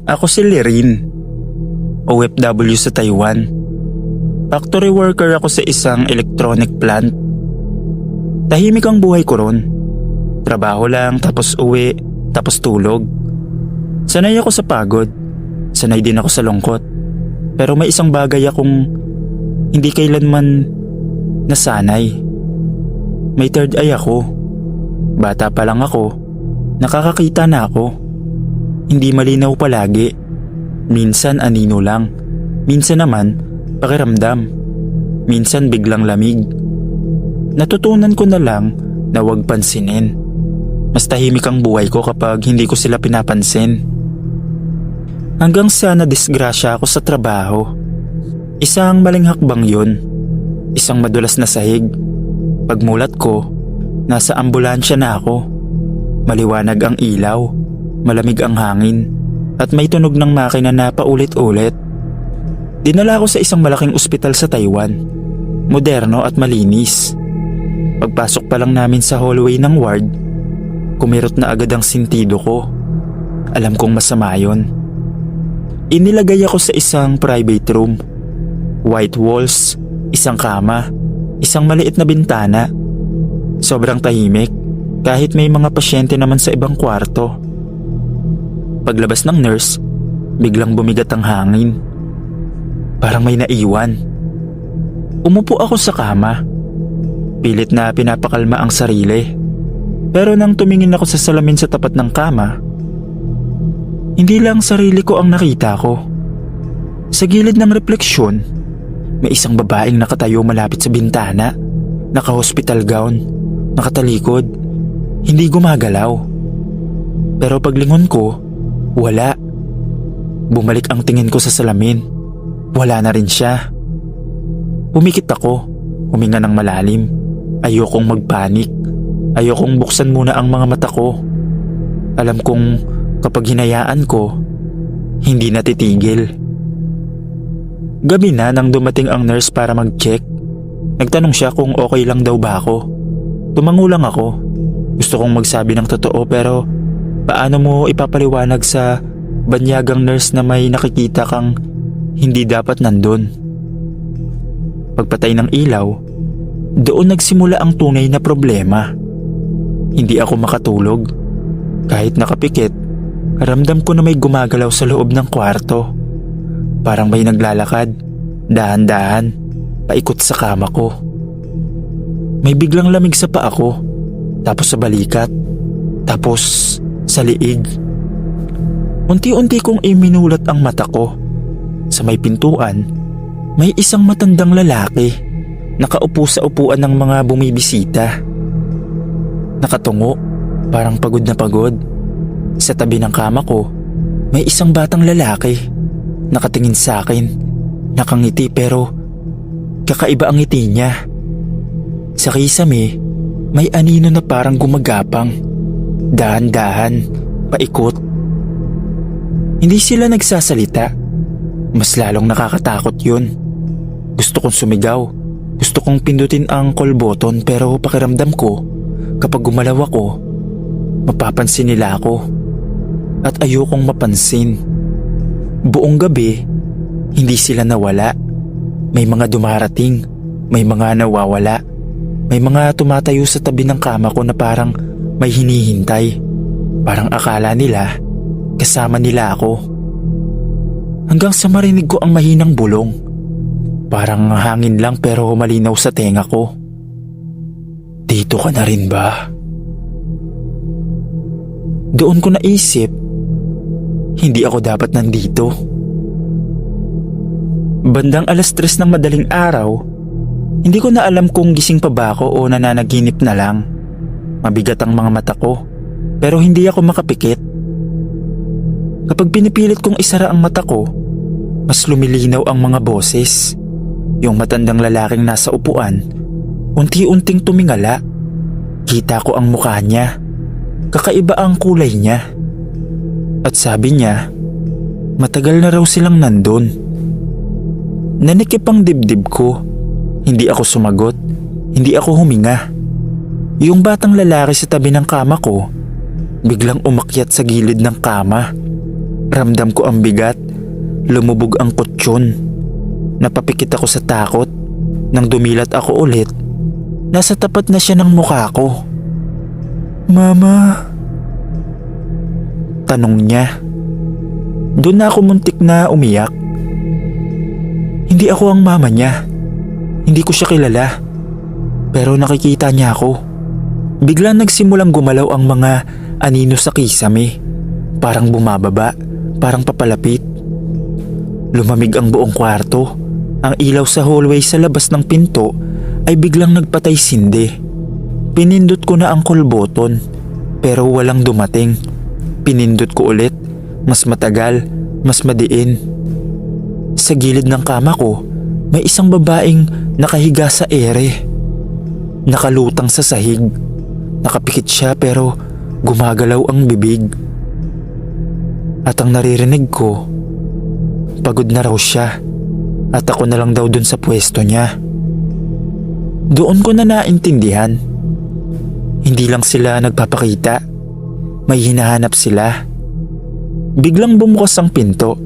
Ako si Lirin, OFW sa Taiwan. Factory worker ako sa isang electronic plant. Tahimik ang buhay ko ron. Trabaho lang, tapos uwi, tapos tulog. Sanay ako sa pagod. Sanay din ako sa lungkot. Pero may isang bagay akong hindi kailanman nasanay. May third eye ako. Bata pa lang ako, nakakakita na ako. Hindi malinaw palagi. Minsan anino lang. Minsan naman pakiramdam. Minsan biglang lamig. Natutunan ko na lang na huwag pansinin. Mas tahimik ang buhay ko kapag hindi ko sila pinapansin. Hanggang sa nadisgrasya ako sa trabaho. Isang maling hakbang yun. Isang madulas na sahig. Pagmulat ko, nasa ambulansya na ako. Maliwanag ang ilaw, malamig ang hangin, at may tunog ng makina na paulit-ulit. Dinala ko sa isang malaking ospital sa Taiwan. Moderno at malinis. Pagpasok pa lang namin sa hallway ng ward, kumirot na agad ang sentido ko. Alam kong masama yun. Inilagay ako sa isang private room. White walls, isang kama, isang maliit na bintana. Sobrang tahimik kahit may mga pasyente naman sa ibang kwarto. Paglabas ng nurse, biglang bumigat ang hangin. Parang may naiwan. Umupo ako sa kama. Pilit na pinapakalma ang sarili. Pero nang tumingin ako sa salamin sa tapat ng kama, hindi lang sarili ko ang nakita ko. Sa gilid ng refleksyon, may isang babaeng nakatayo malapit sa bintana, naka-hospital gown, nakatalikod, hindi gumagalaw. Pero paglingon ko, wala. Bumalik ang tingin ko sa salamin. Wala na rin siya. Pumikit ako, huminga ng malalim. Ayokong magpanik. Ayokong buksan muna ang mga mata ko. Alam kong kapag hinayaan ko, hindi na titigil. Gabi na nang dumating ang nurse para mag-check. Nagtanong siya kung okay lang daw ba ako. Tumango lang ako. Gusto kong magsabi ng totoo pero paano mo ipapaliwanag sa banyagang nurse na may nakikita kang hindi dapat nandun? Pagpatay ng ilaw, doon nagsimula ang tunay na problema. Hindi ako makatulog. Kahit nakapikit, ramdam ko na may gumagalaw sa loob ng kwarto. Parang may naglalakad, dahan-dahan, paikot sa kama ko. May biglang lamig sa paa ko, tapos sa balikat, tapos sa liig. Unti-unti kong iminulat ang mata ko. Sa may pintuan, may isang matandang lalaki, nakaupo sa upuan ng mga bumibisita. Nakatungo, parang pagod na pagod. Sa tabi ng kama ko, may isang batang lalaki. Nakatingin sa akin, nakangiti pero kakaiba ang ngiti niya. Sa kisame, may anino na parang gumagapang. Dahan-dahan, paikot. Hindi sila nagsasalita. Mas lalong nakakatakot yun. Gusto kong sumigaw. Gusto kong pindutin ang call button pero pakiramdam ko, kapag gumalaw ako, mapapansin nila ako. At ayokong mapansin. Buong gabi, hindi sila nawala. May mga dumarating, may mga nawawala. May mga tumatayo sa tabi ng kama ko na parang may hinihintay. Parang akala nila, kasama nila ako. Hanggang sa marinig ko ang mahinang bulong. Parang hangin lang pero malinaw sa tenga ko. Dito ka na rin ba? Doon ko naisip, hindi ako dapat nandito. Bandang 3:00 ng madaling araw, hindi ko na alam kung gising pa ba ako o nananaginip na lang. Mabigat ang mga mata ko, pero hindi ako makapikit. Kapag pinipilit kong isara ang mata ko, mas lumilinaw ang mga boses. Yung matandang lalaking nasa upuan, unti-unting tumingala. Kita ko ang mukha niya. Kakaiba ang kulay niya. At sabi niya, matagal na raw silang nandun. Nanikip ang dibdib ko. Hindi ako sumagot. Hindi ako huminga. Yung batang lalaki sa tabi ng kama ko, biglang umakyat sa gilid ng kama. Ramdam ko ang bigat, lumubog ang kutsyon. Napapikit ako sa takot. Nang dumilat ako ulit, nasa tapat na siya ng mukha ko. "Mama?" Tanong niya. Doon na ako muntik na umiyak. Hindi ako ang mama niya. Hindi ko siya kilala. Pero nakikita niya ako. Bigla nagsimulang gumalaw ang mga anino sa kisame. Parang bumababa, parang papalapit. Lumamig ang buong kwarto. Ang ilaw sa hallway sa labas ng pinto ay biglang nagpatay sindi. Pinindot ko na ang call button pero walang dumating. Pinindot ko ulit, mas matagal, mas madiin. Sa gilid ng kama ko, may isang babaeng nakahiga sa ere. Nakalutang sa sahig. Nakapikit siya pero gumagalaw ang bibig. At ang naririnig ko, pagod na raw siya. At ako na lang daw dun sa pwesto niya. Doon ko na naintindihan. Hindi lang sila nagpapakita. May hinahanap sila. Biglang bumukas ang pinto.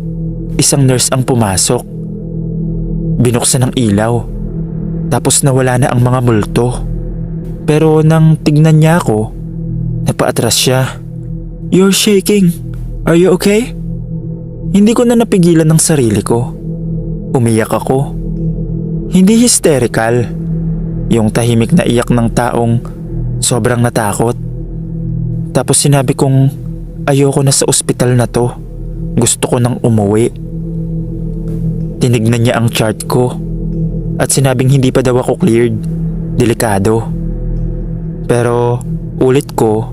Isang nurse ang pumasok. Binuksan ang ilaw. Tapos nawala na ang mga multo. Pero nang tignan niya ako, napaatras siya. "You're shaking. Are you okay?" Hindi ko na napigilan ng sarili ko. Umiyak ako. Hindi hysterical. Yung tahimik na iyak ng taong sobrang natakot. Tapos sinabi kong ayoko na sa ospital na to. Gusto ko nang umuwi. Tinignan niya ang chart ko at sinabing hindi pa daw ako cleared. Delikado. Pero ulit ko,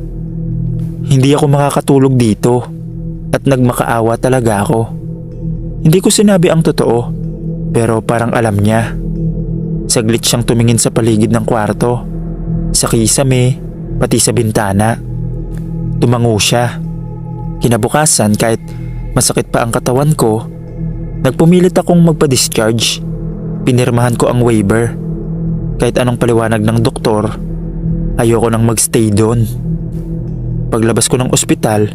hindi ako makakatulog dito at nagmakaawa talaga ako. Hindi ko sinabi ang totoo. Pero parang alam niya. Saglit siyang tumingin sa paligid ng kwarto, sa kisame, pati sa bintana. Tumango siya. Kinabukasan kahit masakit pa ang katawan ko, nagpumilit akong magpa-discharge. Pinirmahan ko ang waiver. Kahit anong paliwanag ng doktor, ayoko nang magstay doon. Paglabas ko ng ospital,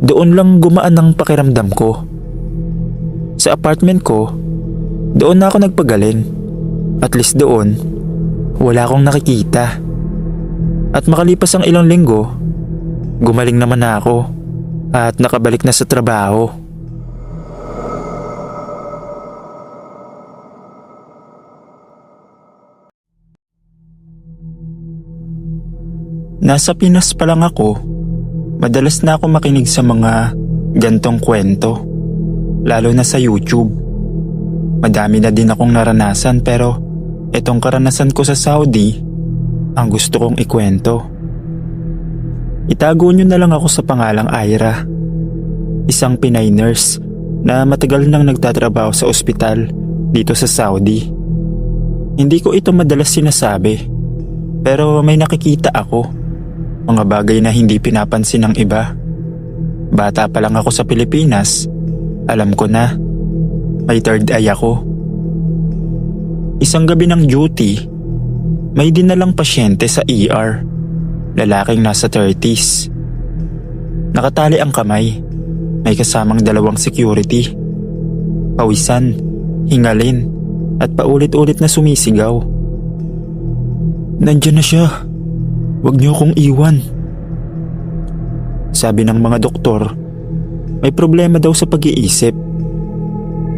doon lang gumaan ang pakiramdam ko. Sa apartment ko, doon na ako nagpagaling. At least doon, wala akong nakikita. At makalipas ang ilang linggo, gumaling naman na ako at nakabalik na sa trabaho. Nasa Pinas pa lang ako, madalas na ako makinig sa mga gantong kwento, lalo na sa YouTube. Madami na din akong naranasan pero itong karanasan ko sa Saudi ang gusto kong ikwento. Itago nyo na lang ako sa pangalang Ira. Isang Pinay nurse na matagal nang nagtatrabaho sa ospital dito sa Saudi. Hindi ko ito madalas sinasabi pero may nakikita ako. Mga bagay na hindi pinapansin ng iba. Bata pa lang ako sa Pilipinas, alam ko na. May third eye ako. Isang gabi ng duty, may dinalang pasyente sa ER. Lalaking nasa 30s. Nakatali ang kamay. May kasamang 2 security. Pawisan, hingalin, at paulit-ulit na sumisigaw. "Nandiyan na siya. Huwag niyo akong iwan." Sabi ng mga doktor, may problema daw sa pag-iisip.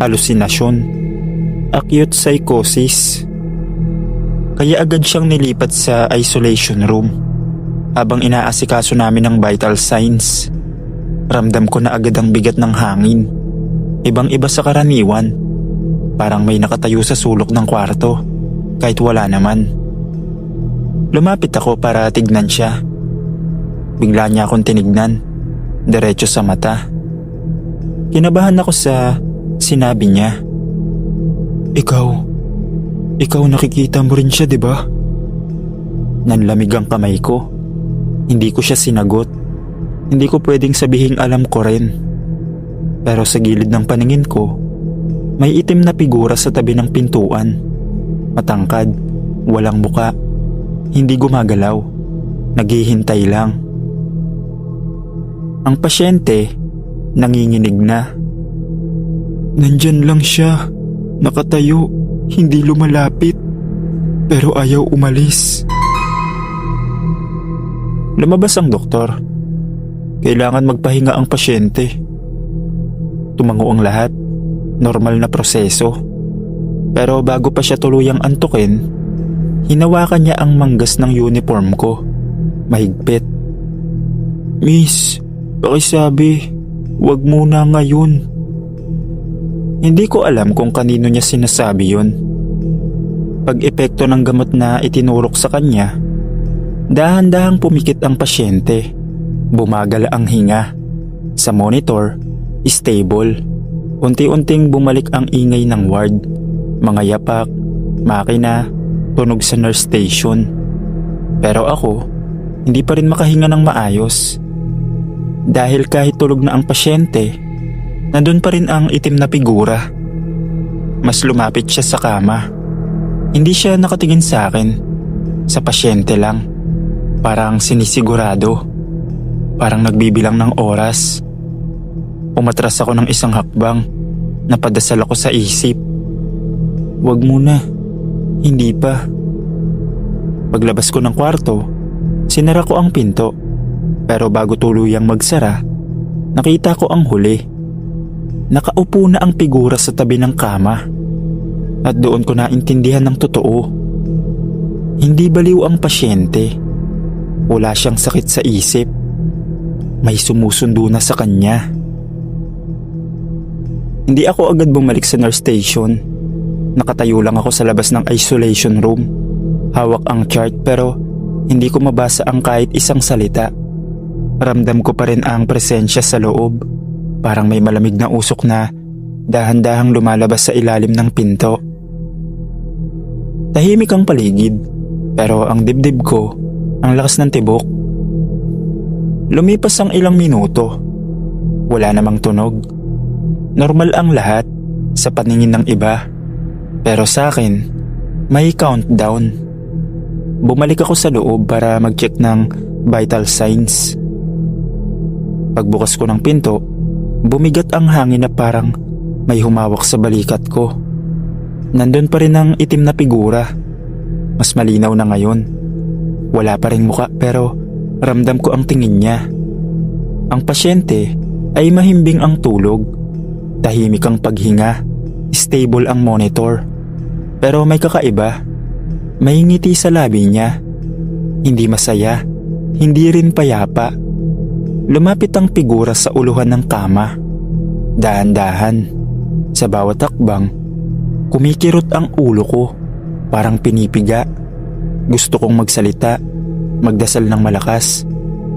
Halusinasyon, acute psychosis. Kaya agad siyang nilipat sa isolation room. Habang inaasikaso namin ang vital signs, ramdam ko na agad ang bigat ng hangin. Ibang-iba sa karaniwan. Parang may nakatayo sa sulok ng kwarto, kahit wala naman. Lumapit ako para tignan siya. Bigla niya akong tinignan, diretso sa mata. Kinabahan ako sa sinabi niya. Ikaw nakikita mo rin siya, di ba?" Nanlamig ang kamay ko. Hindi ko siya sinagot. Hindi ko pwedeng sabihing alam ko rin. Pero sa gilid ng paningin ko, may itim na figura sa tabi ng pintuan. Matangkad, walang muka, hindi gumagalaw, naghihintay lang. Ang pasyente, nanginginig na. Nandyan lang siya, nakatayo, hindi lumalapit, pero ayaw umalis. Lumabas ang doktor. Kailangan magpahinga ang pasyente. Tumango ang lahat. Normal na proseso. Pero bago pa siya tuluyang antukin, hinawakan niya ang manggas ng uniform ko. Mahigpit. Miss, pakisabi, wag muna ngayon. Hindi ko alam kung kanino niya sinasabi yun. Pag-epekto ng gamot na itinurok sa kanya, dahan-dahang pumikit ang pasyente. Bumagal ang hinga. Sa monitor, stable. Unti-unting bumalik ang ingay ng ward. Mga yapak, makina, tunog sa nurse station. Pero ako, hindi pa rin makahinga ng maayos. Dahil kahit tulog na ang pasyente, nandun pa rin ang itim na figura. Mas lumapit siya sa kama. Hindi siya nakatingin sa akin. Sa pasyente lang. Parang sinisigurado. Parang nagbibilang ng oras. Umatras ako ng isang hakbang. Napadasal ako sa isip. Wag muna, Hindi pa. Paglabas ko ng kwarto, sinara ko ang pinto. Pero bago tuluyang magsara, nakita ko ang huli. Nakaupo na ang figura sa tabi ng kama. At doon ko naintindihan ng totoo. Hindi baliw ang pasyente. Wala siyang sakit sa isip. May sumusundo na sa kanya. Hindi ako agad bumalik sa nurse station. Nakatayo lang ako sa labas ng isolation room. Hawak ang chart pero hindi ko mabasa ang kahit isang salita. Ramdam ko pa rin ang presensya sa loob. Parang may malamig na usok na dahan-dahang lumalabas sa ilalim ng pinto. Tahimik ang paligid, pero ang dibdib ko, ang lakas ng tibok. Lumipas ang ilang minuto. Wala namang tunog. Normal ang lahat sa paningin ng iba. Pero sa akin, may countdown. Bumalik ako sa loob para mag-check ng vital signs. Pagbukas ko ng pinto, bumigat ang hangin na parang may humawak sa balikat ko. Nandun pa rin ang itim na figura. Mas malinaw na ngayon. Wala pa ring muka pero ramdam ko ang tingin niya. Ang pasyente ay mahimbing ang tulog. Tahimik ang paghinga. Stable ang monitor. Pero may kakaiba. May ngiti sa labi niya. Hindi masaya. Hindi rin payapa. Lumapit ang figura sa uluhan ng kama. Dahan-dahan. Sa bawat hakbang, kumikirot ang ulo ko. Parang pinipiga. Gusto kong magsalita. Magdasal ng malakas.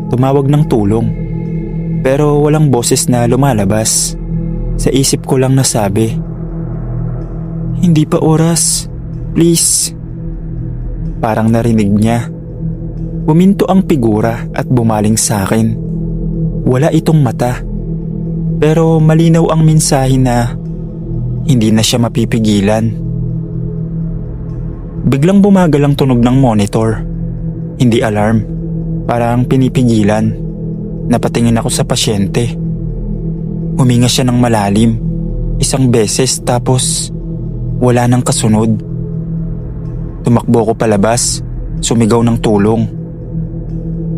Tumawag ng tulong. Pero walang boses na lumalabas. Sa isip ko lang nasabi, "Hindi pa oras. Please." Parang narinig niya. Huminto ang figura at bumaling sa akin. Wala itong mata. Pero malinaw ang mensahe na hindi na siya mapipigilan. Biglang bumagal ang tunog ng monitor. Hindi alarm. Parang pinipigilan. Napatingin ako sa pasyente. Huminga siya ng malalim. Isang beses tapos wala nang kasunod. Tumakbo ko palabas. Sumigaw ng tulong.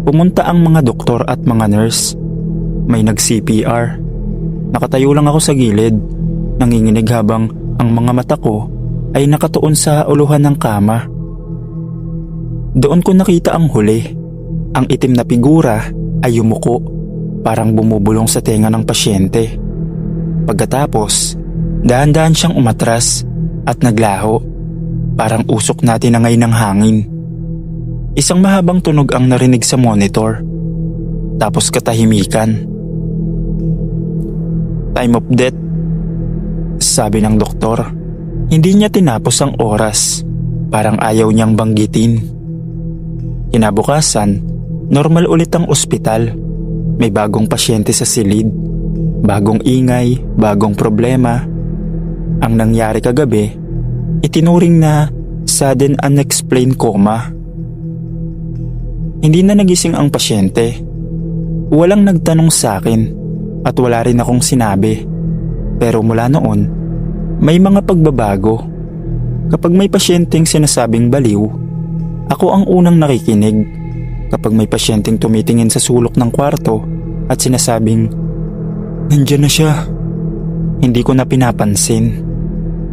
Pumunta ang mga doktor at mga nurse. May nag-CPR. Nakatayo lang ako sa gilid. Nanginginig habang ang mga mata ko ay nakatuon sa uluhan ng kama. Doon ko nakita ang huli. Ang itim na figura ay yumuko. Parang bumubulong sa tenga ng pasyente. Pagkatapos, dahan-dahan siyang umatras at naglaho. Parang usok natin na ngayon ng hangin. Isang mahabang tunog ang narinig sa monitor. Tapos katahimikan. Time of death, sabi ng doktor. Hindi niya tinapos ang oras. Parang ayaw niyang banggitin. Kinabukasan, normal ulit ang ospital. May bagong pasyente sa silid. Bagong ingay, bagong problema. Ang nangyari kagabi, itinuring na sudden unexplained coma. Hindi na nagising ang pasyente. Walang nagtanong sa akin at wala rin akong sinabi. Pero mula noon, may mga pagbabago. Kapag may pasyenteng sinasabing baliw, ako ang unang nakikinig. Kapag may pasyenteng tumitingin sa sulok ng kwarto at sinasabing, "Nandiyan na siya," hindi ko na pinapansin.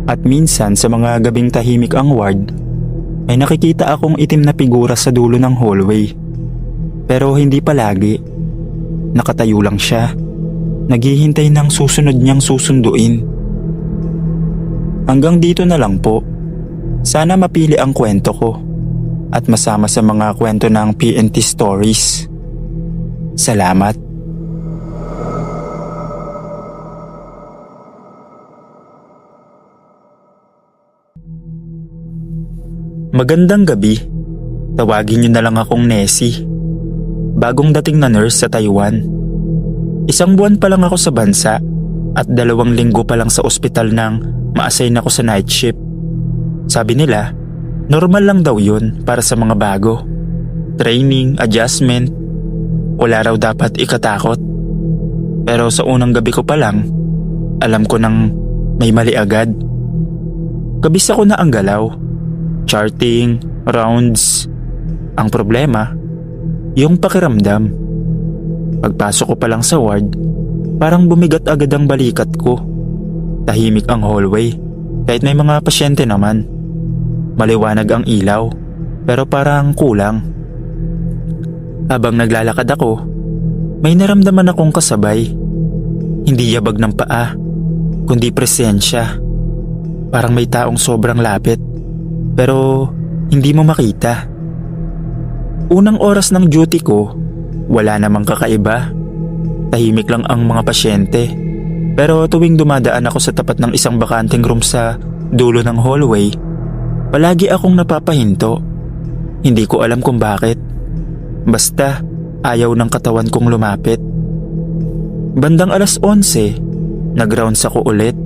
At minsan sa mga gabing tahimik ang ward, may nakikita akong itim na figura sa dulo ng hallway. Pero hindi palagi. Nakatayo lang siya, naghihintay ng susunod niyang susunduin. Hanggang dito na lang po. Sana mapili ang kwento ko at masama sa mga kwento ng PNT Stories. Salamat. Magandang gabi. Tawagin niyo na lang akong Nessie. Bagong dating na nurse sa Taiwan. 1 buwan pa lang ako sa bansa at 2 linggo pa lang sa ospital nang ma-assign ako sa night shift. Sabi nila, normal lang daw yun para sa mga bago. Training, adjustment, wala raw dapat ikatakot. Pero sa unang gabi ko pa lang, alam ko nang may mali agad. Kabisa ko na ang galaw. Charting, rounds. Ang problema, yung pakiramdam. Pagpasok ko pa lang sa ward, parang bumigat agad ang balikat ko. Tahimik ang hallway, kahit may mga pasyente naman. Maliwanag ang ilaw, pero parang kulang. Habang naglalakad ako, may naramdaman akong kasabay. Hindi yabag ng paa, kundi presensya. Parang may taong sobrang lapit, pero hindi mo makita. Unang oras ng duty ko, wala namang kakaiba. Tahimik lang ang mga pasyente. Pero tuwing dumadaan ako sa tapat ng isang bakanteng room sa dulo ng hallway, palagi akong napapahinto. Hindi ko alam kung bakit. Basta ayaw ng katawan kong lumapit. Bandang 11:00, nag-rounds ako ulit.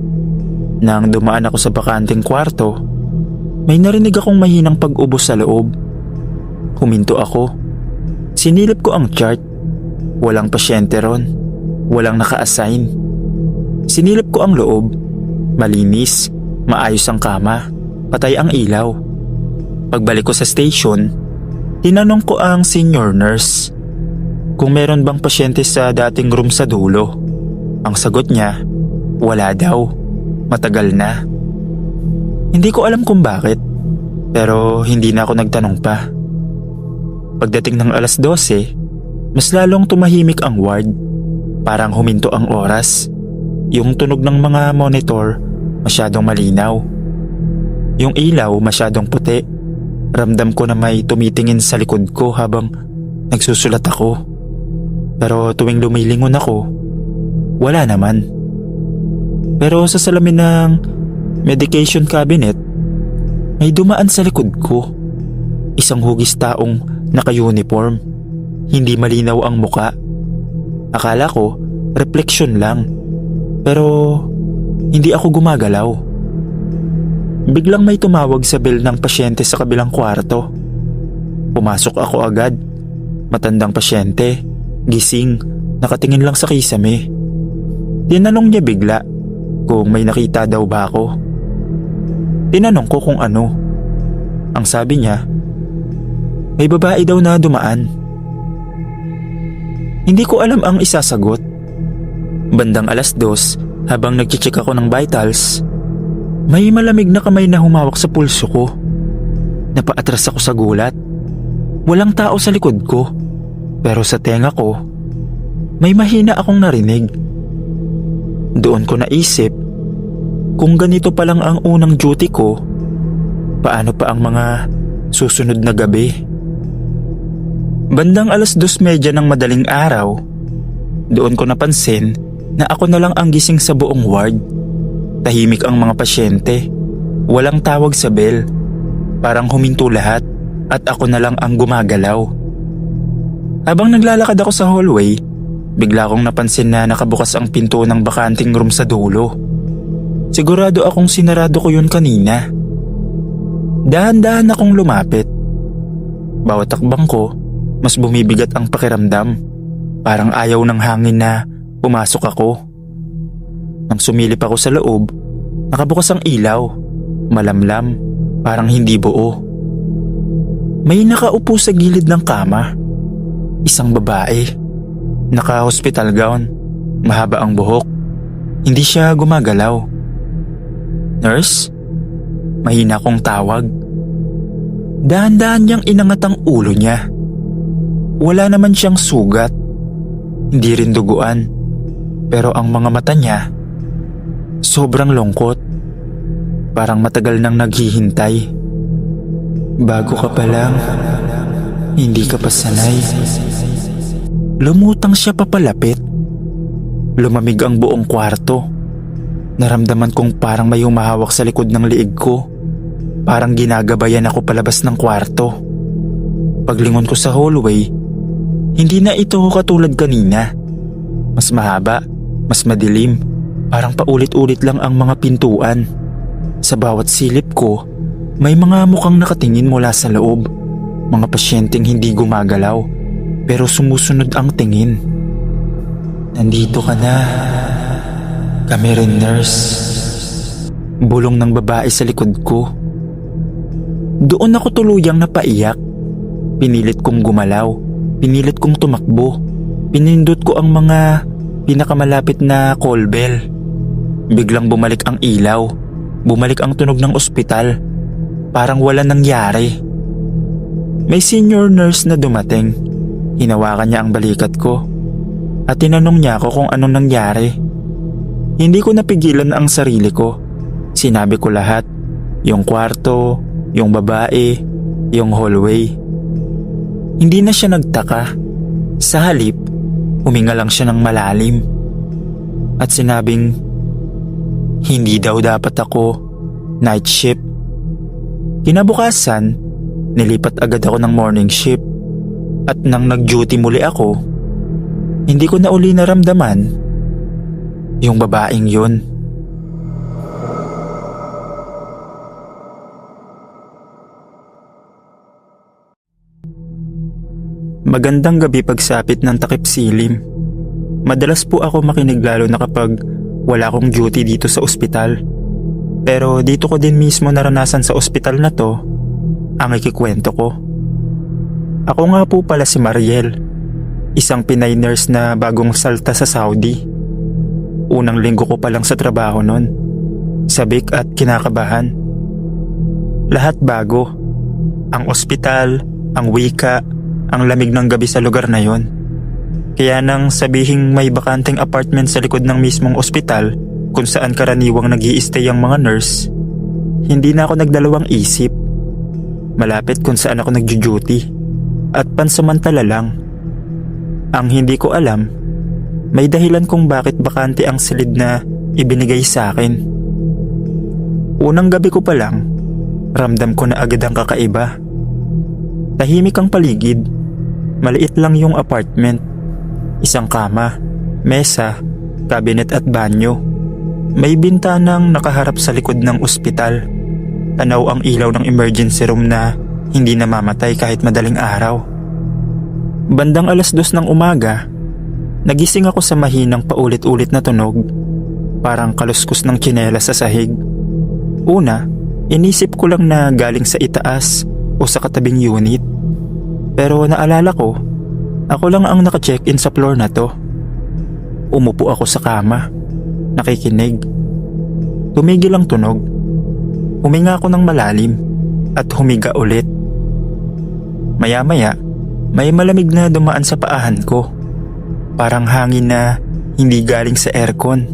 Nang dumaan ako sa bakanteng kwarto, may narinig akong mahinang pag-ubo sa loob. Huminto ako. Sinilip ko ang chart. Walang pasyente ron. Walang naka-assign. Sinilip ko ang loob. Malinis, maayos ang kama, patay ang ilaw. Pagbalik ko sa station, tinanong ko ang senior nurse kung meron bang pasyente sa dating room sa dulo. Ang sagot niya, wala daw. Matagal na. Hindi ko alam kung bakit, pero hindi na ako nagtanong pa. Pagdating ng 12:00, mas lalong tumahimik ang ward. Parang huminto ang oras. Yung tunog ng mga monitor masyadong malinaw. Yung ilaw masyadong puti. Ramdam ko na may tumitingin sa likod ko habang nagsusulat ako. Pero tuwing lumilingon ako, wala naman. Pero sa salamin ng medication cabinet, may dumaan sa likod ko. Isang hugis taong naka-uniform. Hindi malinaw ang muka. Akala ko, refleksyon lang. Pero hindi ako gumagalaw. Biglang may tumawag sa bell ng pasyente sa kabilang kwarto. Pumasok ako agad. Matandang pasyente, gising, nakatingin lang sa kisame. Tinanong niya bigla kung may nakita daw ba ako. Tinanong ko kung ano. Ang sabi niya, may babae daw na dumaan. Hindi ko alam ang isasagot. Bandang 2:00, habang nag-check ako ng vitals, may malamig na kamay na humawak sa pulso ko. Napaatras ako sa gulat. Walang tao sa likod ko, pero sa tenga ko, may mahina akong narinig. Doon ko naisip, kung ganito pa lang ang unang duty ko, paano pa ang mga susunod na gabi? Bandang 2:30 ng madaling araw, doon ko napansin na ako na lang ang gising sa buong ward. Tahimik ang mga pasyente. Walang tawag sa bell. Parang huminto lahat at ako na lang ang gumagalaw. Habang naglalakad ako sa hallway, bigla kong napansin na nakabukas ang pinto ng bakanting room sa dulo. Sigurado akong sinarado ko yun kanina. Dahan-dahan akong lumapit. Bawat takbang ko, mas bumibigat ang pakiramdam. Parang ayaw ng hangin na Pumasok ako. Nang sumilip ako sa loob, nakabukas ang ilaw. Malamlam, parang hindi buo. May nakaupo sa gilid ng kama. Isang babae. Naka-hospital gown. Mahaba ang buhok. Hindi siya gumagalaw. "Nurse?" Mahina kong tawag. Dahan-dahan niyang inangat ang ulo niya. Wala naman siyang sugat. Hindi rin duguan. Pero ang mga mata niya, sobrang lungkot. Parang matagal nang naghihintay. "Bago ka pa lang, hindi ka pa sanay." Lumutang siya papalapit. Lumamig ang buong kwarto. Naramdaman kong parang may humahawak sa likod ng liig ko. Parang ginagabayan ako palabas ng kwarto. Paglingon ko sa hallway, hindi na ito katulad kanina. Mas mahaba, mas madilim. Parang paulit-ulit lang ang mga pintuan. Sa bawat silip ko, may mga mukhang nakatingin mula sa loob. Mga pasyenteng hindi gumagalaw, pero sumusunod ang tingin. "Nandito ka na. Kami rin, nurse." Bulong ng babae sa likod ko. Doon ako tuluyang napaiyak. Pinilit kong gumalaw. Pinilit kong tumakbo. Pinindot ko ang mga pinakamalapit na call bell. Biglang bumalik ang ilaw. Bumalik ang tunog ng ospital. Parang wala nangyari. May senior nurse na dumating. Hinawakan niya ang balikat ko. At tinanong niya ako kung anong nangyari. Hindi ko napigilan ang sarili ko. Sinabi ko lahat. Yung kwarto, yung babae, yung hallway. Hindi na siya nagtaka. Sa halip, huminga lang siya ng malalim. At sinabing, hindi daw dapat ako night shift. Kinabukasan, nilipat agad ako ng morning shift. At nang nag-duty muli ako, hindi ko na uli naramdaman yung babaeng yun. Magandang gabi pagsapit ng takip silim. Madalas po ako makinig lalo na kapag wala akong duty dito sa ospital. Pero dito ko din mismo naranasan sa ospital na to ang ikikwento ko. Ako nga po pala si Mariel, isang Pinay nurse na bagong salta sa Saudi. Unang linggo ko pa lang sa trabaho nun. Sabik at kinakabahan. Lahat bago. Ang ospital, ang wika, ang lamig ng gabi sa lugar na yon. Kaya nang sabihing may bakanteng apartment sa likod ng mismong ospital kung saan karaniwang nag-i-stay ang mga nurse, hindi na ako nagdalawang isip. Malapit kung saan ako nagjo-duty at pansamantala lang. Ang hindi ko alam, may dahilan kung bakit bakante ang silid na ibinigay sa akin. Unang gabi ko pa lang, ramdam ko na agad ang kakaiba. Tahimik ang paligid. Maliit lang yung apartment. Isang kama, mesa, cabinet at banyo. May bintanang nakaharap sa likod ng ospital. Tanaw ang ilaw ng emergency room na hindi namamatay kahit madaling araw. Bandang 2:00 ng umaga, nagising ako sa mahinang paulit-ulit na tunog. Parang kaluskus ng tsinelas sa sahig. Una, inisip ko lang na galing sa itaas o sa katabing unit. Pero naalala ko, ako lang ang naka-check-in sa floor na to. Umupo ako sa kama, nakikinig. Tumigil ang tunog. Huminga ako ng malalim at humiga ulit. Maya-maya, may malamig na dumaan sa paahan ko. Parang hangin na hindi galing sa aircon.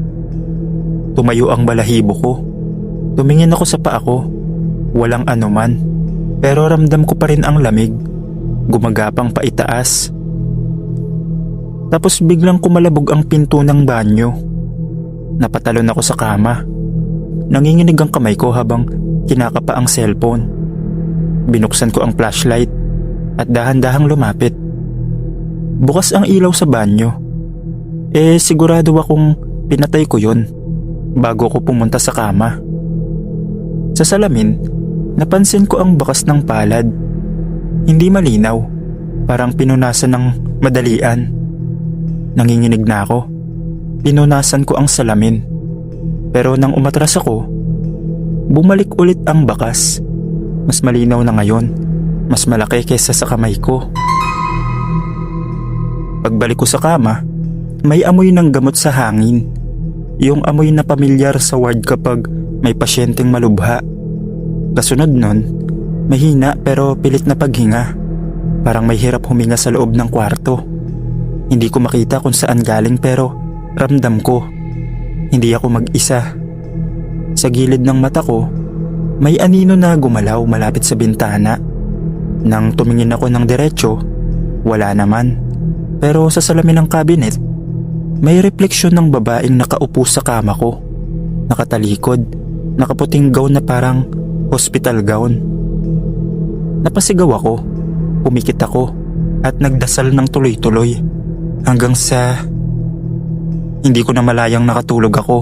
Tumayo ang balahibo ko. Tumingin ako sa paa ko. Walang anuman. Pero ramdam ko pa rin ang lamig. Gumagapang pa itaas. Tapos biglang kumalabog ang pinto ng banyo. Napatalon ako sa kama. Nanginginig ang kamay ko habang kinakapa ang cellphone. Binuksan ko ang flashlight at dahan-dahang lumapit. Bukas ang ilaw sa banyo. Sigurado akong pinatay ko yun bago ko pumunta sa kama. Sa salamin, napansin ko ang bakas ng palad. Hindi malinaw, parang pinunasan ng madalian. Nanginginig na ako. pinunasan ko ang salamin. Pero nang umatras ako, bumalik ulit ang bakas. Mas malinaw na ngayon, mas malaki kaysa sa kamay ko. Pagbalik ko sa kama, may amoy ng gamot sa hangin. Yung amoy na pamilyar sa ward kapag may pasyenteng malubha. Kasunod nun, mahina pero pilit na paghinga. Parang may hirap huminga sa loob ng kwarto. Hindi ko makita kung saan galing pero ramdam ko. Hindi ako mag-isa. Sa gilid ng mata ko, may anino na gumalaw malapit sa bintana. Nang tumingin ako ng diretsyo, wala naman. Pero sa salamin ng cabinet, may refleksyon ng babaeng nakaupo sa kama ko. Nakatalikod, nakaputing gown na parang hospital gown. Napasigaw ako, pumikit ako at nagdasal ng tuloy-tuloy hanggang sa hindi ko na malayang nakatulog ako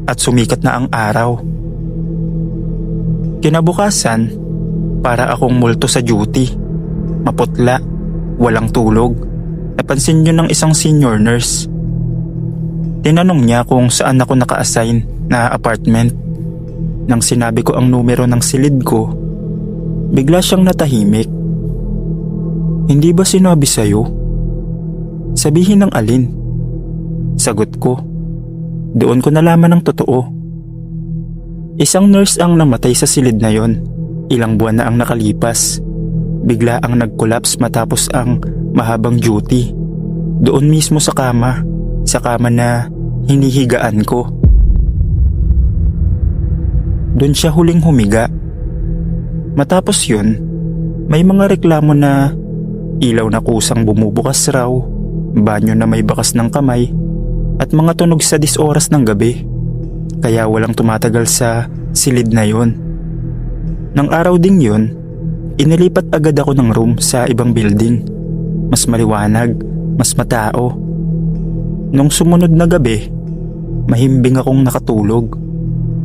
at sumikat na ang araw. Kinabukasan, para akong multo sa duty. Maputla, walang tulog. Napansin yun ng isang senior nurse. Tinanong niya kung saan ako naka-assign na apartment. Nang sinabi ko ang numero ng silid ko, bigla siyang natahimik. Hindi ba sinabi sa'yo? Sabihin ng alin? Sagot ko. Doon ko nalaman ang totoo. Isang nurse ang namatay sa silid na yon. Ilang buwan na ang nakalipas. Bigla ang nag-collapse matapos ang mahabang duty. Doon mismo sa kama na hinihigaan ko. Doon siya huling humiga. Matapos yun, may mga reklamo na ilaw na kusang bumubukas raw, banyo na may bakas ng kamay, at mga tunog sa 10 oras ng gabi. Kaya walang tumatagal sa silid na yon. Nang araw ding yun, inilipat agad ako ng room sa ibang building. Mas maliwanag, mas matao. Nung sumunod na gabi, mahimbing akong nakatulog.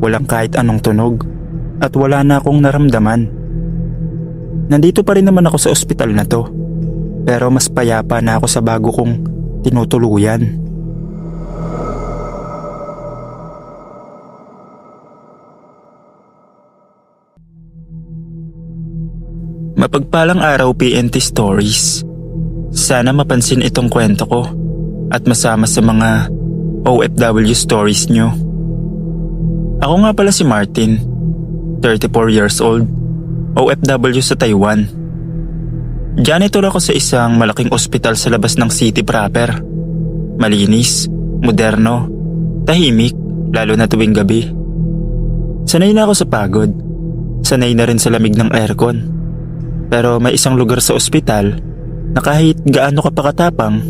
Walang kahit anong tunog at wala na akong naramdaman. Nandito pa rin naman ako sa ospital na to, pero mas payapa na ako sa bago kong tinutuluyan. Mapagpalang araw, PNT Stories. Sana mapansin itong kwento ko at masama sa mga OFW stories nyo. Ako nga pala si Martin, 34 years old, OFW sa Taiwan. Janitor ako sa isang malaking ospital sa labas ng city proper. Malinis, moderno, tahimik, lalo na tuwing gabi. Sanay na ako sa pagod, sanay na rin sa lamig ng aircon. Pero may isang lugar sa ospital na kahit gaano ka pakatapang,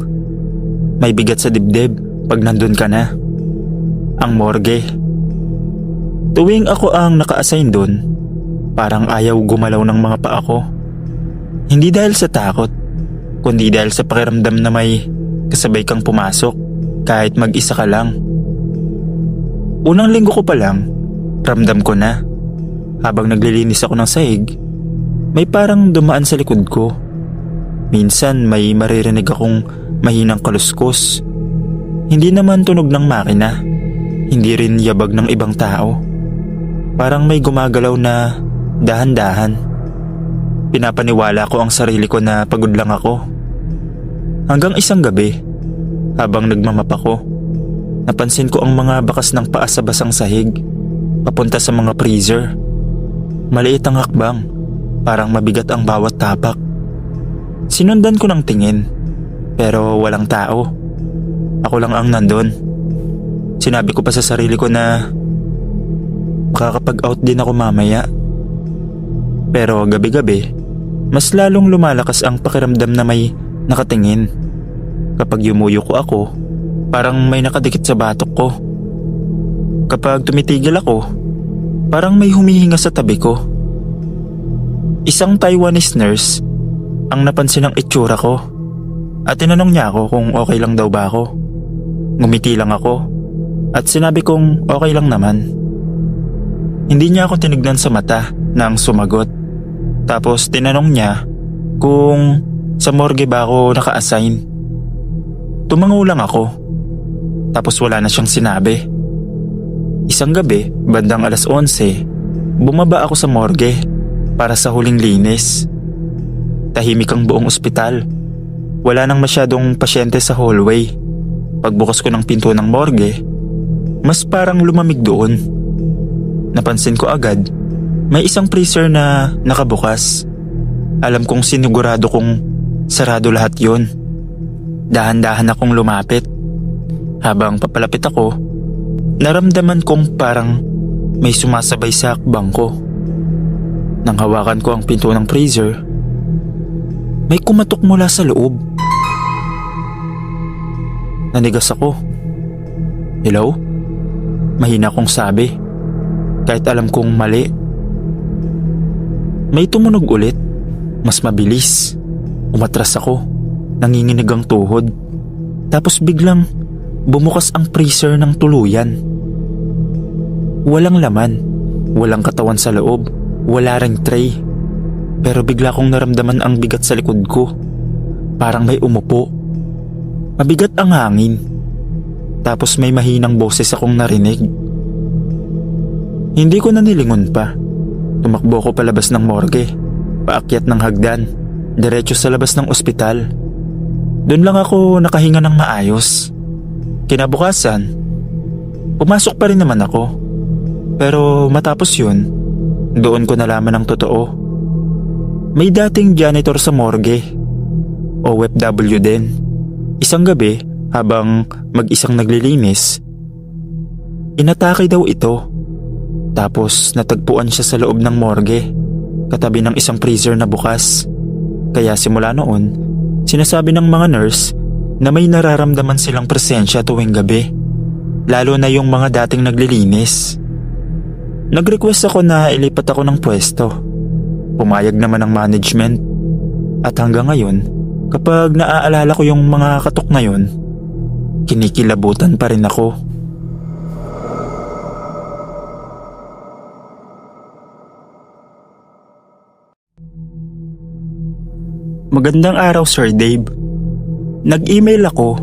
may bigat sa dibdib pag nandun ka na. Ang morgue. Tuwing ako ang naka-assign dun, parang ayaw gumalaw ng mga paa ko. Hindi dahil sa takot, kundi dahil sa pakiramdam na may kasabay kang pumasok kahit mag-isa ka lang. Unang linggo ko pa lang, ramdam ko na. Habang naglilinis ako ng sahig, may parang dumaan sa likod ko. Minsan may maririnig akong mahinang kaluskos. Hindi naman tunog ng makina, hindi rin yabag ng ibang tao. Parang may gumagalaw na dahan-dahan. Pinapaniwala ko ang sarili ko na pagod lang ako. Hanggang isang gabi, habang nagmamap ako, napansin ko ang mga bakas ng paa sa basang sahig, papunta sa mga freezer. Maliit ang hakbang, parang mabigat ang bawat tapak. Sinundan ko ng tingin, pero walang tao. Ako lang ang nandun. Sinabi ko pa sa sarili ko na makakapag-out din ako mamaya. Pero gabi-gabi, mas lalong lumalakas ang pakiramdam na may nakatingin. Kapag yumuyo ko ako, parang may nakadikit sa batok ko. Kapag tumitigil ako, parang may humihinga sa tabi ko. Isang Taiwanese nurse ang napansin ng itsura ko at tinanong niya ako kung okay lang daw ba ako. Ngumiti lang ako at sinabi kong okay lang naman. Hindi niya ako tinignan sa mata nang sumagot. Tapos tinanong niya kung sa morgue ba ako naka-assign. Tumango lang ako. tapos wala na siyang sinabi. Isang gabi, bandang 11:00, bumaba ako sa morgue para sa huling linis. Tahimik ang buong ospital. Wala nang masyadong pasyente sa hallway. Pagbukas ko ng pinto ng morgue, mas parang lumamig doon. Napansin ko agad, may isang freezer na nakabukas. Alam kong sinigurado kong sarado lahat yon. Dahan-dahan akong lumapit. Habang papalapit ako, naramdaman kong parang may sumasabay sa hakbang ko. Nang hawakan ko ang pinto ng freezer, may kumatok mula sa loob. Nanigas ako. Hello? Mahina kong sabi, kahit alam kong mali. May tumunog ulit, mas mabilis. Umatras ako, nanginginig ang tuhod. Tapos biglang bumukas ang freezer ng tuluyan. Walang laman, walang katawan sa loob, wala ring tray. Pero bigla kong naramdaman ang bigat sa likod ko. Parang may umupo. Mabigat ang hangin. Tapos may mahinang boses akong narinig. Hindi ko na nilingon pa. Tumakbo ko palabas ng morgue, paakyat ng hagdan, diretso sa labas ng ospital. Doon lang ako nakahinga ng maayos. Kinabukasan, pumasok pa rin naman ako. Pero matapos yun, doon ko nalaman ang totoo. May dating janitor sa morgue, OFW din. Isang gabi, habang mag-isang naglilinis, inatake daw ito. Tapos natagpuan siya sa loob ng morgue, katabi ng isang freezer na bukas. Kaya simula noon, sinasabi ng mga nurse na may nararamdaman silang presensya tuwing gabi, lalo na yung mga dating naglilinis. Nag-request ako na ilipat ako ng pwesto. Pumayag naman ang management. At hanggang ngayon, kapag naaalala ko yung mga katok na yun, kinikilabutan pa rin ako. Magandang araw, Sir Dave. Nag-email ako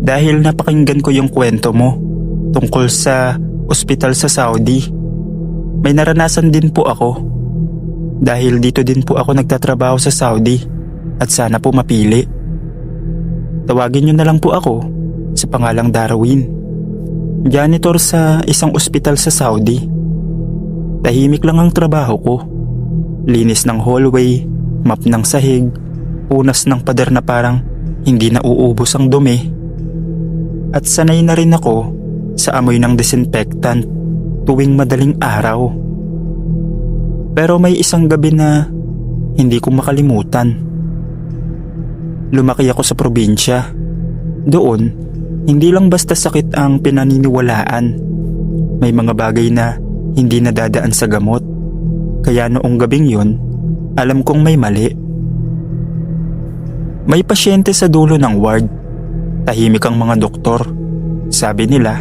dahil napakinggan ko yung kwento mo tungkol sa ospital sa Saudi. May naranasan din po ako dahil dito din po ako nagtatrabaho sa Saudi at sana po mapili. Tawagin niyo na lang po ako sa pangalang Darwin. Janitor sa isang ospital sa Saudi. Tahimik lang ang trabaho ko. Linis ng hallway, map ng sahig, punas ng pader na parang hindi na uubos ang dumi. At sanay na rin ako sa amoy ng disinfectant tuwing madaling araw. Pero may isang gabi na hindi ko makalimutan. Lumaki ako sa probinsya. Doon, hindi lang basta sakit ang pinaniniwalaan. May mga bagay na hindi nadadaan sa gamot. Kaya noong gabing yun, alam kong may mali. May pasyente sa dulo ng ward. Tahimik ang mga doktor. Sabi nila,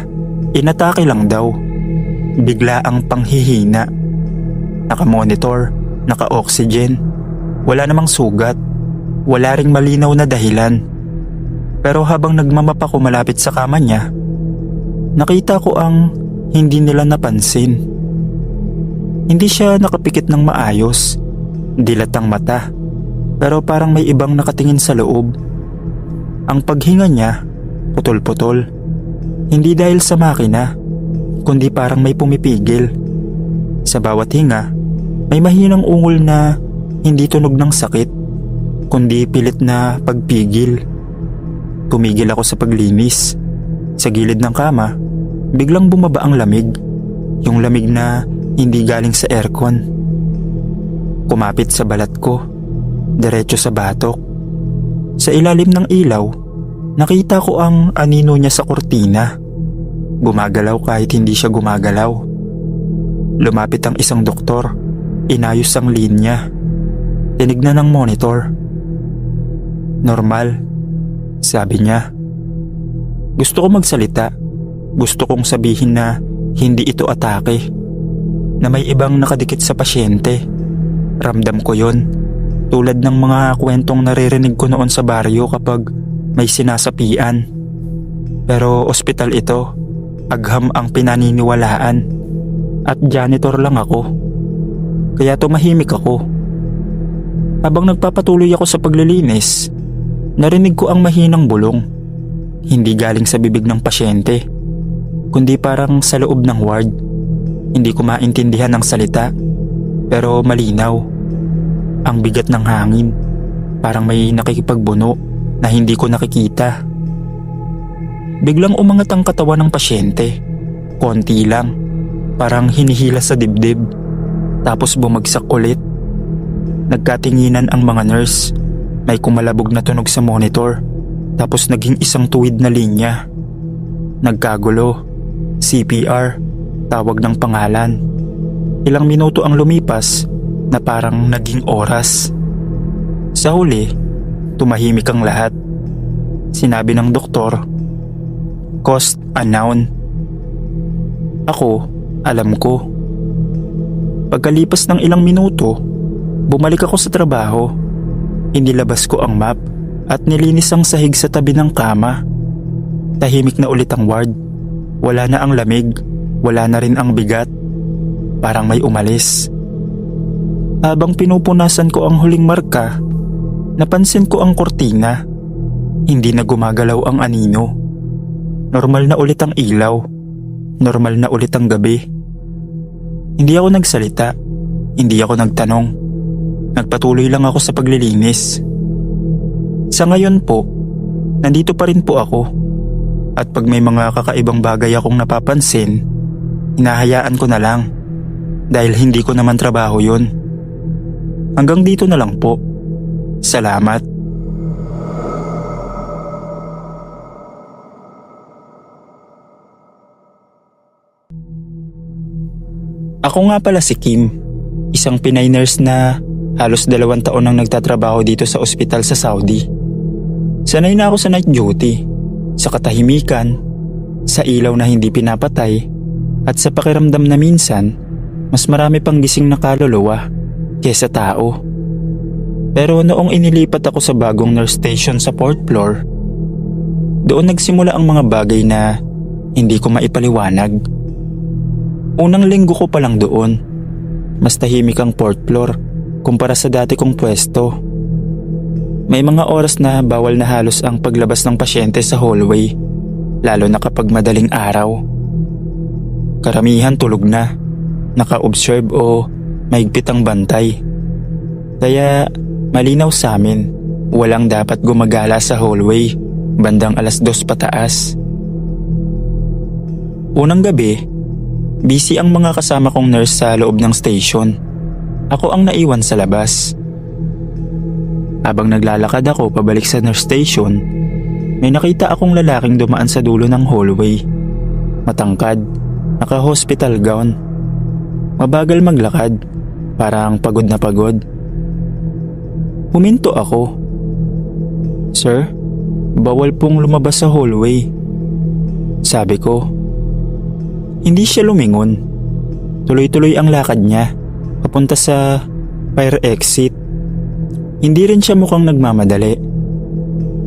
inatake lang daw. Bigla ang panghihina. Naka-monitor, naka-oxygen. Wala namang sugat. Wala ring malinaw na dahilan. Pero habang nagmamap ako malapit sa kama niya, nakita ko ang hindi nila napansin. Hindi siya nakapikit ng maayos. Dilat ang mata. Pero parang may ibang nakatingin sa loob. Ang paghinga niya, putol-putol. Hindi dahil sa makina, kundi parang may pumipigil. Sa bawat hinga, may mahinang ungol na hindi tunog ng sakit, kundi pilit na pagpigil. Tumigil ako sa paglinis. Sa gilid ng kama, biglang bumaba ang lamig. Yung lamig na hindi galing sa aircon. Kumapit sa balat ko. Diretso sa batok. Sa ilalim ng ilaw, nakita ko ang anino niya sa kurtina. Gumagalaw kahit hindi siya gumagalaw. Lumapit ang isang doktor. Inayos ang linya. Tinignan ang monitor. Normal, sabi niya. Gusto ko magsalita. Gusto kong sabihin na hindi ito atake. Na may ibang nakadikit sa pasyente. Ramdam ko yon. Tulad ng mga kwentong naririnig ko noon sa baryo kapag may sinasapian. Pero ospital ito, agham ang pinaniniwalaan. At janitor lang ako. Kaya tumahimik ako. Habang nagpapatuloy ako sa paglilinis, narinig ko ang mahinang bulong. Hindi galing sa bibig ng pasyente, kundi parang sa loob ng ward. Hindi ko maintindihan ang salita, pero malinaw. Ang bigat ng hangin, parang may nakikipagbuno na hindi ko nakikita. Biglang umangat ang katawan ng pasyente, konti lang, parang hinihila sa dibdib, tapos bumagsak ulit. Nagkatinginan ang mga nurse, may kumalabog na tunog sa monitor, tapos naging isang tuwid na linya. Nagkagulo, CPR, tawag ng pangalan. Ilang minuto ang lumipas na parang naging oras. Sa huli, tumahimik ang lahat. Sinabi ng doktor, "Cost unknown." Ako, alam ko. Pagkalipas ng ilang minuto, bumalik ako sa trabaho. Inilabas ko ang map at nilinis ang sahig sa tabi ng kama. Tahimik na ulit ang ward. Wala na ang lamig, wala na rin ang bigat. Parang may umalis. Habang pinupunasan ko ang huling marka, napansin ko ang kortina. Hindi na gumagalaw ang anino. Normal na ulit ang ilaw. Normal na ulit ang gabi. Hindi ako nagsalita. Hindi ako nagtanong. Nagpatuloy lang ako sa paglilinis. Sa ngayon po, nandito pa rin po ako. At pag may mga kakaibang bagay akong napapansin, hinahayaan ko na lang. Dahil hindi ko naman trabaho yun. Hanggang dito na lang po. Salamat. Ako nga pala si Kim, isang Pinay nurse na halos 2 taon nang nagtatrabaho dito sa ospital sa Saudi. Sanay na ako sa night duty, sa katahimikan, sa ilaw na hindi pinapatay, at sa pakiramdam na minsan, mas marami pang gising na kaluluwa kesa tao. Pero noong inilipat ako sa bagong nurse station sa 4th floor, doon nagsimula ang mga bagay na hindi ko maipaliwanag. Unang linggo ko pa lang doon, mas tahimik ang 4th floor kumpara sa dati kong pwesto. May mga oras na bawal na halos ang paglabas ng pasyente sa hallway, lalo na kapag madaling araw. Karamihan tulog na, naka-observe o mahigpit ang bantay. Kaya malinaw sa amin, walang dapat gumagala sa hallway bandang 2:00 pataas. Unang gabi, busy ang mga kasama kong nurse sa loob ng station. Ako ang naiwan sa labas. Habang naglalakad ako pabalik sa nurse station, may nakita akong lalaking dumaan sa dulo ng hallway. Matangkad, naka-hospital gown. Mabagal maglakad, parang pagod na pagod. Huminto ako. "Sir, bawal pong lumabas sa hallway," sabi ko. Hindi siya lumingon. Tuloy-tuloy ang lakad niya, papunta sa fire exit. Hindi rin siya mukhang nagmamadali.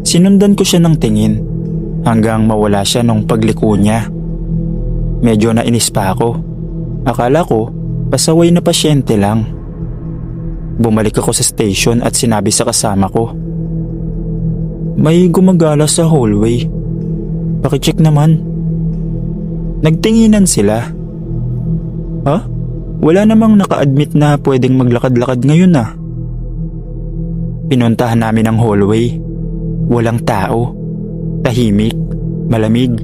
Sinundan ko siya ng tingin hanggang mawala siya nung pagliko niya. Medyo nainis pa ako. Akala ko pasaway na pasyente lang. Bumalik ako sa station at sinabi sa kasama ko, "May gumagala sa hallway. Pakicheck naman." Nagtinginan sila. "Ha? Wala namang naka-admit na pwedeng maglakad-lakad ngayon ah." Pinuntahan namin ang hallway. Walang tao. Tahimik, malamig,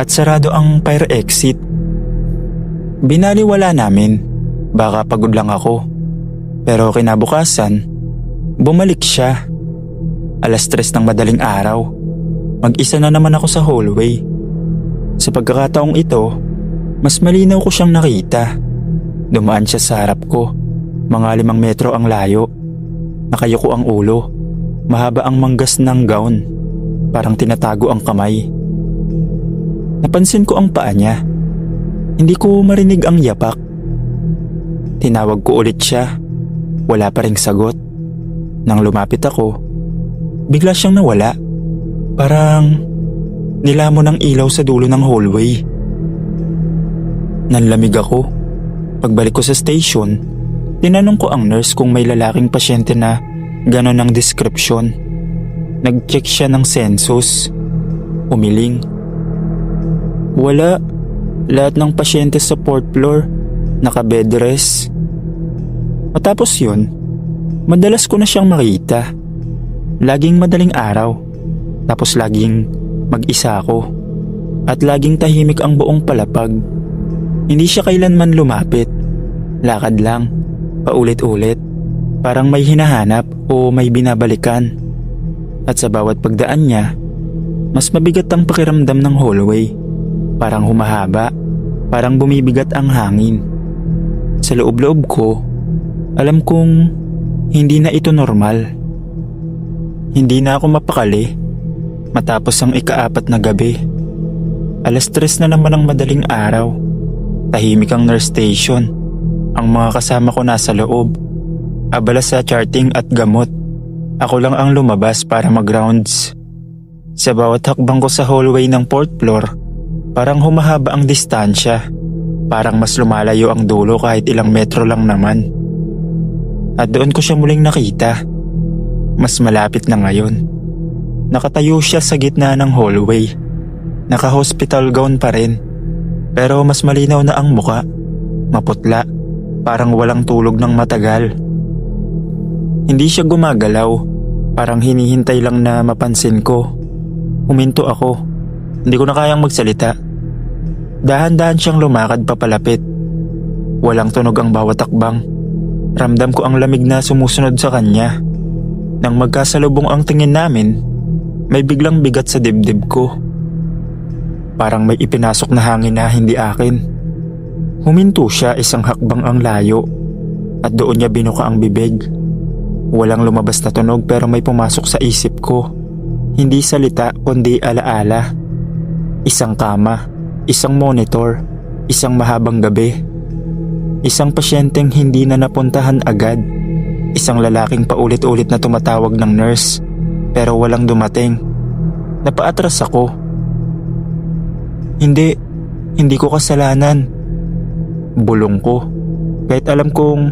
at sarado ang fire exit. Binaliwala namin. Baka pagod lang ako. Pero kinabukasan, bumalik siya. 3:00 ng madaling araw. Mag-isa na naman ako sa hallway. Sa pagkakataong ito, mas malinaw ko siyang nakita. Dumaan siya sa harap ko. Mga 5 metro ang layo. Nakayuko ang ulo. Mahaba ang manggas ng gown. Parang tinatago ang kamay. Napansin ko ang paa niya. Hindi ko marinig ang yapak. Tinawag ko ulit siya. Wala pa ring sagot. Nang lumapit ako, bigla siyang nawala. Parang Nilamon ng ilaw sa dulo ng hallway. Nanlamig ako. Pagbalik ko sa station, tinanong ko ang nurse kung may lalaking pasyente na ganon ang description. Nag-check siya ng census. Umiling. Wala. Lahat ng pasyente sa 4th floor naka-bed rest. Matapos yun, madalas ko na siyang makita. Laging madaling araw. Tapos laging mag-isa ako. At laging tahimik ang buong palapag. Hindi siya kailanman lumapit. Lakad lang, paulit-ulit. Parang may hinahanap o may binabalikan. At sa bawat pagdaan niya, mas mabigat ang pakiramdam ng hallway. Parang humahaba, parang bumibigat ang hangin. Sa loob-loob ko, alam kong hindi na ito normal. Hindi na ako mapakali matapos ang ika-4 na gabi. 3:00 na naman ang madaling araw. Tahimik ang nurse station. Ang mga kasama ko nasa loob. Abala sa charting at gamot. Ako lang ang lumabas para mag-rounds. Sa bawat hakbang ko sa hallway ng 4th floor, parang humahaba ang distansya. Parang mas lumalayo ang dulo kahit ilang metro lang naman. At doon ko siya muling nakita. Mas malapit na ngayon. Nakatayo siya sa gitna ng hallway. Naka-hospital gown pa rin. Pero mas malinaw na ang muka. Maputla. Parang walang tulog ng matagal. Hindi siya gumagalaw. Parang hinihintay lang na mapansin ko. Huminto ako. Hindi ko na kayang magsalita. Dahan-dahan siyang lumakad papalapit. Walang tunog ang bawat takbang. Ramdam ko ang lamig na sumusunod sa kanya. Nang magkasalubong ang tingin namin, may biglang bigat sa dibdib ko. Parang may ipinasok na hangin na hindi akin. Huminto siya isang hakbang ang layo at doon niya binuka ang bibig. Walang lumabas na tunog pero may pumasok sa isip ko. Hindi salita kundi alaala. Isang kama, isang monitor, isang mahabang gabi. Isang pasyenteng hindi na napuntahan agad. Isang lalaking paulit-ulit na tumatawag ng nurse pero walang dumating. Napaatras ako. Hindi ko kasalanan. Bulong ko. Kahit alam kong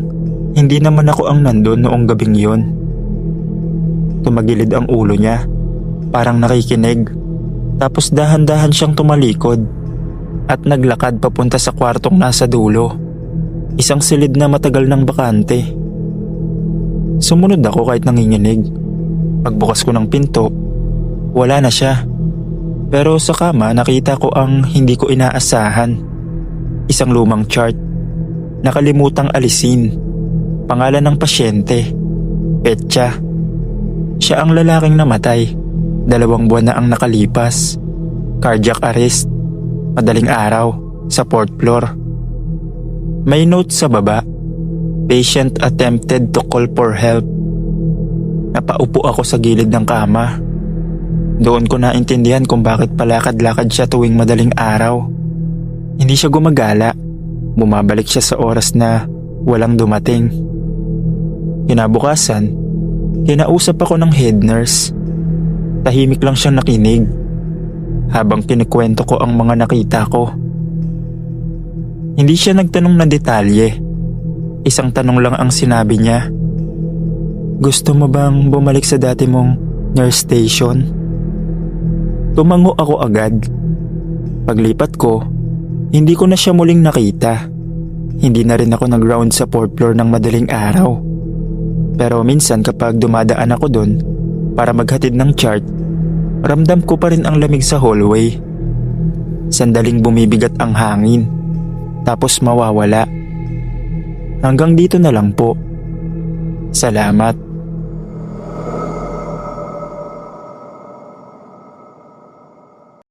hindi naman ako ang nandun noong gabing yon. Tumagilid ang ulo niya. Parang nakikinig. Tapos dahan-dahan siyang tumalikod at naglakad papunta sa kwartong nasa dulo. Isang silid na matagal ng bakante. Sumunod ako kahit nanginginig. Pagbukas ko ng pinto, wala na siya. Pero sa kama nakita ko ang hindi ko inaasahan. Isang lumang chart. Nakalimutang alisin. Pangalan ng pasyente. Petsa. Siya ang lalaking namatay. 2 buwan na ang nakalipas. Cardiac arrest. Madaling araw. Sa 4th floor. May note sa baba. Patient attempted to call for help. Napaupo ako sa gilid ng kama. Doon ko naintindihan kung bakit palakad-lakad siya tuwing madaling araw. Hindi siya gumagala. Bumabalik siya sa oras na walang dumating. Kinabukasan, kinausap ako ng head nurse. Tahimik lang siyang nakinig habang kinikwento ko ang mga nakita ko. Hindi siya nagtanong ng detalye. Isang tanong lang ang sinabi niya. Gusto mo bang bumalik sa dati mong nurse station? Tumango ako agad. Paglipat ko, hindi ko na siya muling nakita. Hindi na rin ako nag-round sa 4th floor ng madaling araw. Pero minsan kapag dumadaan ako doon para maghatid ng chart, ramdam ko pa rin ang lamig sa hallway. Sandaling bumibigat ang hangin, tapos mawawala. Hanggang dito na lang po. Salamat.